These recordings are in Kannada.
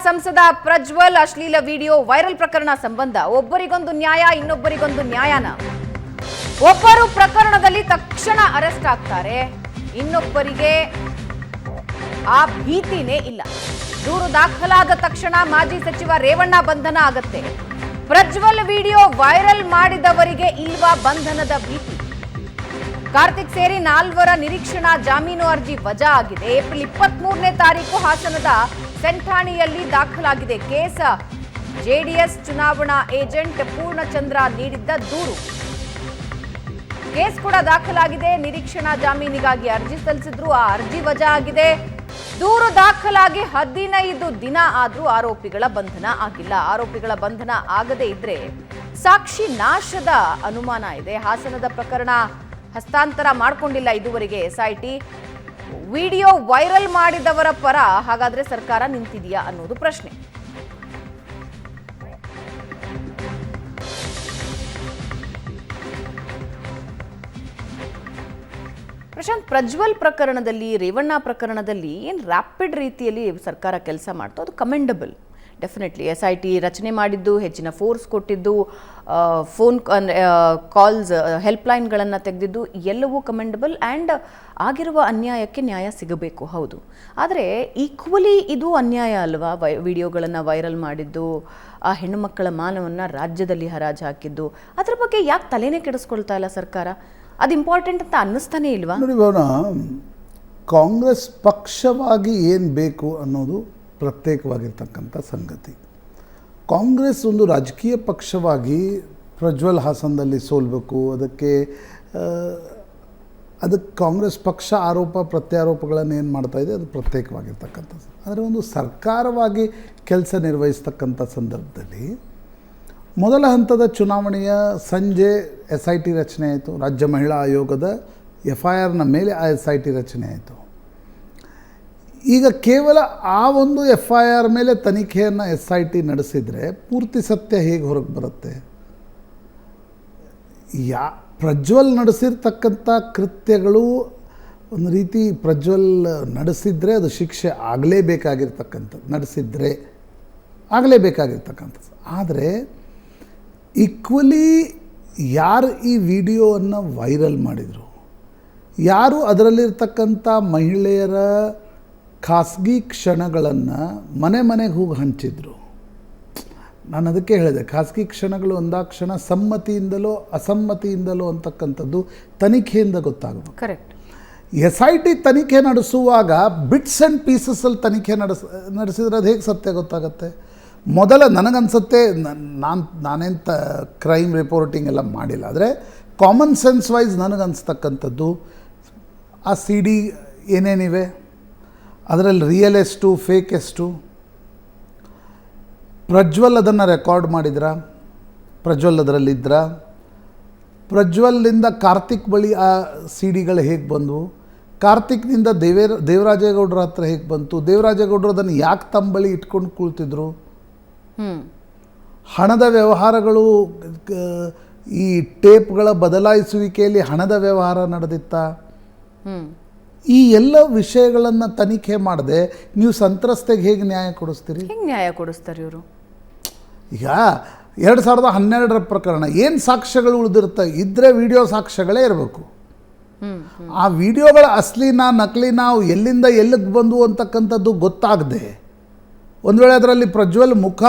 ಸಂಸದ ಪ್ರಜ್ವಲ್ ಅಶ್ಲೀಲ ವಿಡಿಯೋ ವೈರಲ್ ಪ್ರಕರಣ ಸಂಬಂಧ ಒಬ್ಬರಿಗೊಂದು ನ್ಯಾಯ ಇನ್ನೊಬ್ಬರಿಗೊಂದು ನ್ಯಾಯನ. ಒಬ್ಬರು ಪ್ರಕರಣದಲ್ಲಿ ತಕ್ಷಣ ಅರೆಸ್ಟ್ ಆಗ್ತಾರೆ, ಇನ್ನೊಬ್ಬರಿಗೆ ಆ ಭೀತಿನೇ ಇಲ್ಲ. ದೂರು ದಾಖಲಾದ ತಕ್ಷಣ ಮಾಜಿ ಸಚಿವ ರೇವಣ್ಣ ಬಂಧನ ಆಗತ್ತೆ. ಪ್ರಜ್ವಲ್ ವಿಡಿಯೋ ವೈರಲ್ ಮಾಡಿದವರಿಗೆ ಇಲ್ವಾ ಬಂಧನದ ಭೀತಿ? ಕಾರ್ತಿಕ್ ಸೇರಿ 4 ನಿರೀಕ್ಷಣಾ ಜಾಮೀನು ಅರ್ಜಿ ವಜಾ ಆಗಿದೆ. ಏಪ್ರಿಲ್ 23ನೇ ತಾರೀಕು ಹಾಸನದ ಸೆಂಠಾಣಿಯಲ್ಲಿ ದಾಖಲಾಗಿದೆ ಕೇಸ್. ಜೆಡಿಎಸ್ ಚುನಾವಣಾ ಏಜೆಂಟ್ ಪೂರ್ಣಚಂದ್ರ ನೀಡಿದ್ದ ದೂರು. ಕೇಸ್ ಕೂಡ ದಾಖಲಾಗಿದೆ. ನಿರೀಕ್ಷಣಾ ಜಾಮೀನಿಗಾಗಿ ಅರ್ಜಿ ಸಲ್ಲಿಸಿದ್ರು, ಆ ಅರ್ಜಿ ವಜಾ ಆಗಿದೆ. ದೂರು ದಾಖಲಾಗಿ 15 ದಿನ ಆದ್ರೂ ಆರೋಪಿಗಳ ಬಂಧನ ಆಗಿಲ್ಲ. ಆರೋಪಿಗಳ ಬಂಧನ ಆಗದೇ ಇದ್ರೆ ಸಾಕ್ಷಿ ನಾಶದ ಅನುಮಾನ ಇದೆ. ಹಾಸನದ ಪ್ರಕರಣ ಹಸ್ತಾಂತರ ಮಾಡಿಕೊಂಡಿಲ್ಲ ಇದುವರೆಗೆ ಎಸ್ಐಟಿ. ವಿಡಿಯೋ ವೈರಲ್ ಮಾಡಿದವರ ಪರ ಹಾಗಾದ್ರೆ ಸರ್ಕಾರ ನಿಂತಿದೆಯಾ ಅನ್ನೋದು ಪ್ರಶ್ನೆ. ಪ್ರಶಾಂತ್, ಪ್ರಜ್ವಲ್ ಪ್ರಕರಣದಲ್ಲಿ, ರೇವಣ್ಣ ಪ್ರಕರಣದಲ್ಲಿ ಏನು ರ್ಯಾಪಿಡ್ ರೀತಿಯಲ್ಲಿ ಸರ್ಕಾರ ಕೆಲಸ ಮಾಡ್ತು, ಅದು ಕಮೆಂಡಬಲ್. ಡೆಫಿನೆಟ್ಲಿ ಎಸ್ಐಟಿ ರಚನೆ ಮಾಡಿದ್ದು, ಹೆಚ್ಚಿನ ಫೋರ್ಸ್ ಕೊಟ್ಟಿದ್ದು, ಫೋನ್ ಕಾಲ್ಸ್, ಹೆಲ್ಪ್ಲೈನ್ಗಳನ್ನು ತೆಗೆದಿದ್ದು ಎಲ್ಲವೂ ಕಮೆಂಡಬಲ್. ಆ್ಯಂಡ್ ಆಗಿರುವ ಅನ್ಯಾಯಕ್ಕೆ ನ್ಯಾಯ ಸಿಗಬೇಕು, ಹೌದು. ಆದರೆ ಈಕ್ವಲಿ ಇದು ಅನ್ಯಾಯ ಅಲ್ವಾ? ವಿಡಿಯೋಗಳನ್ನು ವೈರಲ್ ಮಾಡಿದ್ದು, ಆ ಹೆಣ್ಣು ಮಕ್ಕಳ ಮಾನವನ್ನು ರಾಜ್ಯದಲ್ಲಿ ಹರಾಜು ಹಾಕಿದ್ದು, ಅದರ ಬಗ್ಗೆ ಯಾಕೆ ತಲೆನೇ ಕೆಡಿಸ್ಕೊಳ್ತಾ ಇಲ್ಲ ಸರ್ಕಾರ? ಅದು ಇಂಪಾರ್ಟೆಂಟ್ ಅಂತ ಅನ್ನಿಸ್ತಾನೆ ಇಲ್ವಾ? ನೋಡಿ ಭವನ, ಕಾಂಗ್ರೆಸ್ ಪಕ್ಷವಾಗಿ ಏನು ಬೇಕು ಅನ್ನೋದು ಪ್ರತ್ಯೇಕವಾಗಿರ್ತಕ್ಕಂಥ ಸಂಗತಿ. ಕಾಂಗ್ರೆಸ್ ಒಂದು ರಾಜಕೀಯ ಪಕ್ಷವಾಗಿ ಪ್ರಜ್ವಲ್ ಹಾಸನದಲ್ಲಿ ಸೋಲ್ಬೇಕು, ಅದಕ್ಕೆ ಕಾಂಗ್ರೆಸ್ ಪಕ್ಷ ಆರೋಪ ಪ್ರತ್ಯಾರೋಪಗಳನ್ನು ಏನು ಮಾಡ್ತಾಯಿದೆ ಅದು ಪ್ರತ್ಯೇಕವಾಗಿರ್ತಕ್ಕಂಥದ್ದು. ಆದರೆ ಒಂದು ಸರ್ಕಾರವಾಗಿ ಕೆಲಸ ನಿರ್ವಹಿಸ್ತಕ್ಕಂಥ ಸಂದರ್ಭದಲ್ಲಿ ಮೊದಲ ಹಂತದ ಚುನಾವಣೆಯ ಸಂಜೆ SIT ರಚನೆ ಆಯಿತು. ರಾಜ್ಯ ಮಹಿಳಾ ಆಯೋಗದ FIRನ ಮೇಲೆ ಆ SIT ರಚನೆ ಆಯಿತು. ಈಗ ಕೇವಲ ಆ ಒಂದು FIR ಮೇಲೆ ತನಿಖೆಯನ್ನು SIT ನಡೆಸಿದರೆ ಪೂರ್ತಿ ಸತ್ಯ ಹೇಗೆ ಹೊರಗೆ ಬರುತ್ತೆ? ಪ್ರಜ್ವಲ್ ನಡೆಸಿರ್ತಕ್ಕಂಥ ಕೃತ್ಯಗಳು ಒಂದು ರೀತಿ ಪ್ರಜ್ವಲ್ ನಡೆಸಿದರೆ ಅದು ಶಿಕ್ಷೆ ಆಗಲೇಬೇಕಾಗಿರ್ತಕ್ಕಂಥದ್ದು. ಆದರೆ ಈಕ್ವಲಿ ಯಾರು ಈ ವಿಡಿಯೋವನ್ನು ವೈರಲ್ ಮಾಡಿದರು, ಯಾರು ಅದರಲ್ಲಿರ್ತಕ್ಕಂಥ ಮಹಿಳೆಯರ ಖಾಸಗಿ ಕ್ಷಣಗಳನ್ನು ಮನೆಗೆ ಹೋಗಿ ಹಂಚಿದ್ರು. ನಾನು ಅದಕ್ಕೆ ಹೇಳಿದೆ, ಖಾಸಗಿ ಕ್ಷಣಗಳು ಒಂದಾಕ್ಷಣ ಸಮ್ಮತಿಯಿಂದಲೋ ಅಸಮ್ಮತಿಯಿಂದಲೋ ಅಂತಕ್ಕಂಥದ್ದು ತನಿಖೆಯಿಂದ ಗೊತ್ತಾಗಬೇಕು. ಕರೆಕ್ಟ್. SIT ತನಿಖೆ ನಡೆಸುವಾಗ ಬಿಟ್ಸ್ ಆ್ಯಂಡ್ ಪೀಸಸ್ಸಲ್ಲಿ ತನಿಖೆ ನಡೆಸಿದ್ರೆ ಅದು ಹೇಗೆ ಸತ್ಯ ಗೊತ್ತಾಗುತ್ತೆ? ಮೊದಲ ನನಗನ್ಸುತ್ತೆ, ನಾನೇನು ಕ್ರೈಮ್ ರಿಪೋರ್ಟಿಂಗ್ ಎಲ್ಲ ಮಾಡಿಲ್ಲ, ಆದರೆ ಕಾಮನ್ ಸೆನ್ಸ್ ವೈಸ್ ನನಗನ್ಸ್ತಕ್ಕಂಥದ್ದು ಆ CD ಏನೇನಿವೆ, ಅದರಲ್ಲಿ ರಿಯಲ್ ಎಷ್ಟು ಫೇಕ್ ಎಷ್ಟು, ಪ್ರಜ್ವಲ್ ಅದನ್ನು ರೆಕಾರ್ಡ್ ಮಾಡಿದ್ರ, ಪ್ರಜ್ವಲ್ ಅದರಲ್ಲಿದ್ದ, ಪ್ರಜ್ವಲ್ನಿಂದ ಕಾರ್ತಿಕ್ ಬಳಿ ಆ CDಗಳು ಹೇಗೆ ಬಂದವು, ಕಾರ್ತಿಕ್ನಿಂದ ದೇವರಾಜೇಗೌಡರ ಹತ್ರ ಹೇಗೆ ಬಂತು, ದೇವರಾಜೇಗೌಡರು ಅದನ್ನು ಯಾಕೆ ತಮ್ಮ ಬಳಿ ಇಟ್ಕೊಂಡು ಕೂಳ್ತಿದ್ರು, ಹಣದ ವ್ಯವಹಾರಗಳು, ಈ ಟೇಪ್ಗಳ ಬದಲಾಯಿಸುವಿಕೆಯಲ್ಲಿ ಹಣದ ವ್ಯವಹಾರ ನಡೆದಿತ್ತ, ಈ ಎಲ್ಲ ವಿಷಯಗಳನ್ನು ತನಿಖೆ ಮಾಡದೆ ನೀವು ಸಂತ್ರಸ್ತೆಗೆ ಹೇಗೆ ನ್ಯಾಯ ಕೊಡಿಸ್ತೀರಿ? ಹೇಗೆ ನ್ಯಾಯ ಕೊಡಿಸ್ತಾರೆ ಇವರು? ಈಗ 2012ರ ಪ್ರಕರಣ ಏನು ಸಾಕ್ಷ್ಯಗಳು ಇದ್ದರೆ ವಿಡಿಯೋ ಸಾಕ್ಷ್ಯಗಳೇ ಇರಬೇಕು. ಆ ವಿಡಿಯೋಗಳ ಅಸಲಿನ ನಕಲಿನ ಎಲ್ಲಿಂದ ಎಲ್ಲಿಗೆ ಬಂದು ಅಂತಕ್ಕಂಥದ್ದು ಗೊತ್ತಾಗದೆ, ಒಂದು ವೇಳೆ ಅದರಲ್ಲಿ ಪ್ರಜ್ವಲ್ ಮುಖ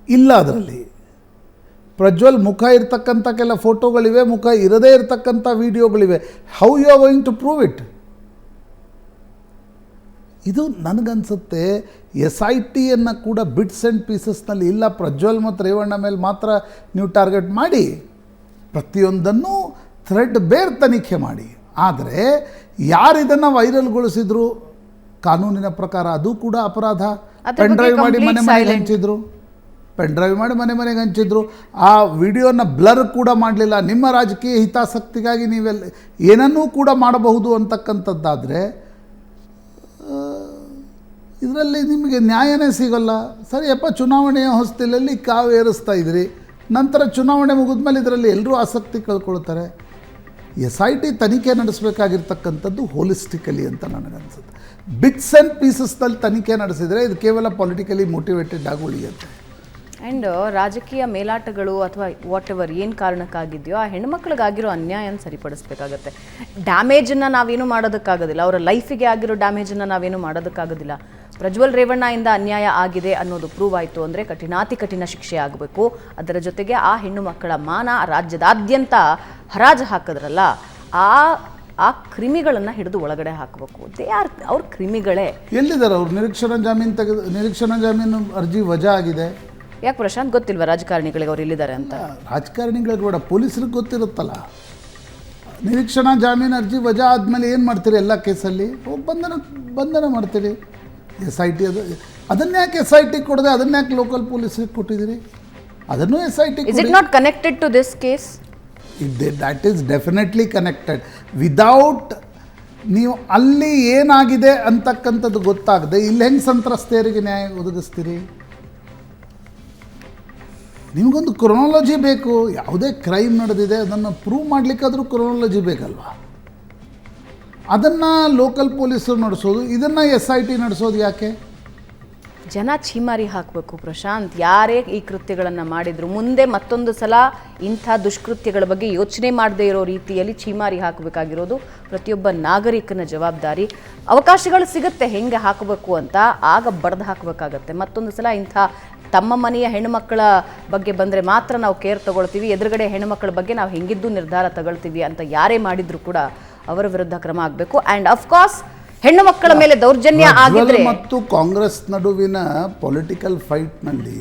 ಇಲ್ಲ, ಅದರಲ್ಲಿ ಪ್ರಜ್ವಲ್ ಮುಖ ಇರ್ತಕ್ಕಂಥ ಕೆಲ ಫೋಟೋಗಳಿವೆ, ಮುಖ ಇರದೇ ಇರತಕ್ಕಂಥ ವಿಡಿಯೋಗಳಿವೆ. How you are going to prove it? ಇದು ನನಗನ್ಸುತ್ತೆ SITಯನ್ನು ಕೂಡ ಬಿಟ್ಸ್ ಆ್ಯಂಡ್ ಪೀಸಸ್ನಲ್ಲಿ ಇಲ್ಲ, ಪ್ರಜ್ವಲ್ ಮತ್ತು ರೇವಣ್ಣ ಮೇಲೆ ಮಾತ್ರ ನೀವು ಟಾರ್ಗೆಟ್ ಮಾಡಿ ಪ್ರತಿಯೊಂದನ್ನು ಥ್ರೆಡ್ ಬೇರ್ ತನಿಖೆ ಮಾಡಿ. ಆದರೆ ಯಾರಿದನ್ನು ವೈರಲ್ಗೊಳಿಸಿದ್ರು ಕಾನೂನಿನ ಪ್ರಕಾರ ಅದು ಕೂಡ ಅಪರಾಧ. ಪೆನ್ಡ್ರೈವ್ ಮಾಡಿ ಮನೆಗೆ ಹಂಚಿದ್ರು. ಆ ವಿಡಿಯೋನ ಬ್ಲರ್ ಕೂಡ ಮಾಡಲಿಲ್ಲ. ನಿಮ್ಮ ರಾಜಕೀಯ ಹಿತಾಸಕ್ತಿಗಾಗಿ ನೀವೆಲ್ಲ ಏನನ್ನೂ ಕೂಡ ಮಾಡಬಹುದು ಅಂತಕ್ಕಂಥದ್ದಾದರೆ ಇದರಲ್ಲಿ ನಿಮಗೆ ನ್ಯಾಯನೇ ಸಿಗೋಲ್ಲ. ಸರಿಯಪ್ಪ, ಚುನಾವಣೆಯ ಹೊಸ್ತಿಲಲ್ಲಿ ಕಾವು ಏರಿಸ್ತಾ ಇದ್ರಿ, ನಂತರ ಚುನಾವಣೆ ಮುಗಿದ್ಮೇಲೆ ಇದರಲ್ಲಿ ಎಲ್ಲರೂ ಆಸಕ್ತಿ ಕಳ್ಕೊಳ್ತಾರೆ. SIT ತನಿಖೆ ನಡೆಸಬೇಕಾಗಿರ್ತಕ್ಕಂಥದ್ದು ಹೋಲಿಸ್ಟಿಕಲಿ ಅಂತ ನನಗನ್ಸುತ್ತೆ. ಬಿಟ್ಸ್ ಆ್ಯಂಡ್ ಪೀಸಸ್ನಲ್ಲಿ ತನಿಖೆ ನಡೆಸಿದರೆ ಇದು ಕೇವಲ ಪೊಲಿಟಿಕಲಿ ಮೋಟಿವೇಟೆಡ್ ಆಗಿ ಉಳಿಯುತ್ತೆ. ಆ್ಯಂಡ್ ರಾಜಕೀಯ ಮೇಲಾಟಗಳು ಅಥವಾ ವಾಟ್ ಎವರ್ ಏನು ಕಾರಣಕ್ಕಾಗಿದೆಯೋ ಆ ಹೆಣ್ಮಕ್ಳಿಗಾಗಿರೋ ಅನ್ಯಾಯನ ಸರಿಪಡಿಸ್ಬೇಕಾಗತ್ತೆ. ಡ್ಯಾಮೇಜನ್ನು ನಾವೇನು ಮಾಡೋದಕ್ಕಾಗೋದಿಲ್ಲ, ಅವರ ಲೈಫಿಗೆ ಆಗಿರೋ ಡ್ಯಾಮೇಜನ್ನು ನಾವೇನು ಮಾಡೋದಕ್ಕಾಗೋದಿಲ್ಲ. ಪ್ರಜ್ವಲ್ ರೇವಣ್ಣ ಅನ್ಯಾಯ ಆಗಿದೆ ಅನ್ನೋದು ಪ್ರೂವ್ ಆಯಿತು ಅಂದರೆ ಕಠಿಣಾತಿ ಕಠಿಣ ಶಿಕ್ಷೆ ಆಗಬೇಕು. ಅದರ ಜೊತೆಗೆ ಆ ಹೆಣ್ಣು ಮಕ್ಕಳ ಮಾನ ರಾಜ್ಯದಾದ್ಯಂತ ಹರಾಜು ಹಾಕಿದ್ರಲ್ಲ, ಆ ಕ್ರಿಮಿಗಳನ್ನು ಹಿಡಿದು ಒಳಗಡೆ ಹಾಕಬೇಕು. ಅವ್ರ ಕ್ರಿಮಿಗಳೇ. ಎಲ್ಲಿದ್ದಾರೆ ಅವ್ರು? ನಿರೀಕ್ಷಣಾ ಜಾಮೀನು ಅರ್ಜಿ ವಜಾ ಆಗಿದೆ. ಯಾಕೆ ಪ್ರಶಾಂತ್ ಗೊತ್ತಿಲ್ವಾ ರಾಜಕಾರಣಿಗಳಿಗೆ ಅವ್ರು ಎಲ್ಲಿದ್ದಾರೆ ಅಂತ? ರಾಜಕಾರಣಿಗಳಿಗೆ ಬೇಡ, ಪೊಲೀಸರಿಗೆ ಗೊತ್ತಿರುತ್ತಲ್ಲ. ನಿರೀಕ್ಷಣಾ ಜಾಮೀನು ಅರ್ಜಿ ವಜಾ ಆದಮೇಲೆ ಏನು ಮಾಡ್ತೀರಿ? ಎಲ್ಲ ಕೇಸಲ್ಲಿ ಬಂಧನ ಮಾಡ್ತೀರಿ. SIT ಅದನ್ನ ಯಾಕೆ SIT ಕೊಡದೆ ಅದನ್ನ ಯಾಕೆ ಲೋಕಲ್ ಪೊಲೀಸರಿಗೆ ಕೊಟ್ಟಿದ್ದೀರಿ? ಅದನ್ನು SIT. Is it not connected to this case? That is definitely connected. Without ನೀವು ಅಲ್ಲಿ ಏನಾಗಿದೆ ಅಂತಕ್ಕಂಥದ್ದು ಗೊತ್ತಾಗದೆ ಇಲ್ಲಿ ಹೆಂಗೆ ಸಂತ್ರಸ್ತೆಯರಿಗೆ ನ್ಯಾಯ ಒದಗಿಸ್ತೀರಿ? ನಿಮಗೊಂದು ಕ್ರೊನಾಲಜಿ ಬೇಕು. ಯಾವುದೇ ಕ್ರೈಮ್ ನಡೆದಿದೆ ಅದನ್ನು ಪ್ರೂವ್ ಮಾಡಲಿಕ್ಕಾದರೂ ಕ್ರೊನಾಲಜಿ ಬೇಕಲ್ವಾ? ಅದನ್ನು ಲೋಕಲ್ ಪೊಲೀಸರು ನಡೆಸೋದು, ಇದನ್ನು SIT ನಡೆಸೋದು ಯಾಕೆ? ಜನ ಛೀಮಾರಿ ಹಾಕಬೇಕು ಪ್ರಶಾಂತ್. ಯಾರೇ ಈ ಕೃತ್ಯಗಳನ್ನು ಮಾಡಿದ್ರು ಮುಂದೆ ಮತ್ತೊಂದು ಸಲ ಇಂಥ ದುಷ್ಕೃತ್ಯಗಳ ಬಗ್ಗೆ ಯೋಚನೆ ಮಾಡದೇ ಇರೋ ರೀತಿಯಲ್ಲಿ ಛೀಮಾರಿ ಹಾಕಬೇಕಾಗಿರೋದು ಪ್ರತಿಯೊಬ್ಬ ನಾಗರಿಕನ ಜವಾಬ್ದಾರಿ. ಅವಕಾಶಗಳು ಸಿಗುತ್ತೆ ಹೆಂಗೆ ಹಾಕಬೇಕು ಅಂತ, ಆಗ ಬಡ್ದು ಹಾಕಬೇಕಾಗತ್ತೆ. ಮತ್ತೊಂದು ಸಲ ಇಂಥ ತಮ್ಮ ಮನೆಯ ಹೆಣ್ಣುಮಕ್ಕಳ ಬಗ್ಗೆ ಬಂದರೆ ಮಾತ್ರ ನಾವು ಕೇರ್ ತಗೊಳ್ತೀವಿ, ಎದುರುಗಡೆ ಹೆಣ್ಣುಮಕ್ಕಳ ಬಗ್ಗೆ ನಾವು ಹೆಂಗಿದ್ದು ನಿರ್ಧಾರ ತಗೊಳ್ತೀವಿ ಅಂತ ಯಾರೇ ಮಾಡಿದ್ರು ಕೂಡ ಅವರ ವಿರುದ್ಧ ಕ್ರಮ ಆಗಬೇಕು. ಆ್ಯಂಡ್ ಅಫ್ಕೋರ್ಸ್ ಹೆಣ್ಣು ಮಕ್ಕಳ ಮೇಲೆ ದೌರ್ಜನ್ಯ ಆಗಿದ್ರೆ ಮತ್ತು ಕಾಂಗ್ರೆಸ್ ನಡುವಿನ ಪೊಲಿಟಿಕಲ್ ಫೈಟ್ನಲ್ಲಿ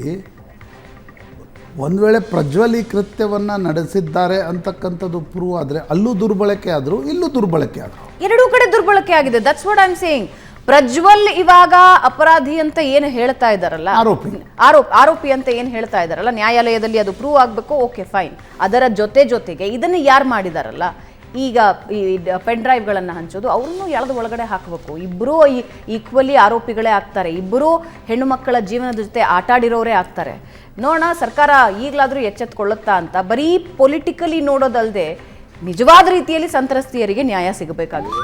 ಒಂದು ವೇಳೆ ಪ್ರಜ್ವಲ್ ಈ ಕೃತ್ಯವನ್ನು ನಡೆಸಿದ್ದಾರೆ ಅಂತಕ್ಕಂಥದ್ದು ಪ್ರೂವ್ ಆದರೆ ಅಲ್ಲೂ ದುರ್ಬಳಕೆ ಆದರೂ ಇಲ್ಲೂ ದುರ್ಬಳಕೆ ಆದರು, ಎರಡೂ ಕಡೆ ದುರ್ಬಳಕೆ ಆಗಿದೆ. That's what I am saying. Prajwal ಇವಾಗ ಅಪರಾಧಿ ಅಂತ ಏನು ಹೇಳ್ತಾ ಇದ್ದಾರಲ್ಲ, ಆರೋಪಿ ಅಂತ ಏನು ಹೇಳ್ತಾ ಇದ್ದಾರಲ್ಲ, ನ್ಯಾಯಾಲಯದಲ್ಲಿ ಅದು ಪ್ರೂವ್ ಆಗಬೇಕು, ಓಕೆ ಫೈನ್. ಅದರ ಜೊತೆಗೆ ಇದನ್ನು ಯಾರು ಮಾಡಿದಾರಲ್ಲ, ಈಗ ಈ ಪೆನ್ ಡ್ರೈವ್ಗಳನ್ನು ಹಂಚೋದು, ಅವ್ರನ್ನೂ ಎಳೆದು ಒಳಗಡೆ ಹಾಕಬೇಕು. ಇಬ್ಬರೂ ಈಕ್ವಲಿ ಆರೋಪಿಗಳೇ ಆಗ್ತಾರೆ. ಇಬ್ಬರೂ ಹೆಣ್ಣು ಮಕ್ಕಳ ಜೀವನದ ಜೊತೆ ಆಟಾಡಿರೋರೇ ಆಗ್ತಾರೆ. ನೋಡೋಣ ಸರ್ಕಾರ ಈಗಲಾದರೂ ಎಚ್ಚೆತ್ತುಕೊಳ್ಳುತ್ತಾ ಅಂತ. ಬರೀ ಪೊಲಿಟಿಕಲಿ ನೋಡೋದಲ್ಲದೆ ನಿಜವಾದ ರೀತಿಯಲ್ಲಿ ಸಂತ್ರಸ್ತೆಯರಿಗೆ ನ್ಯಾಯ ಸಿಗಬೇಕಾಗಿದೆ.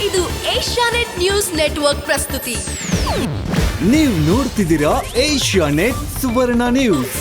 ಇದು ಏಷ್ಯಾನೆಟ್ ನ್ಯೂಸ್ ನೆಟ್ವರ್ಕ್ ಪ್ರಸ್ತುತಿ. ನೀವು ನೋಡ್ತಿದ್ದೀರಾ ಏಷ್ಯಾನೆಟ್ ಸುವರ್ಣ ನ್ಯೂಸ್.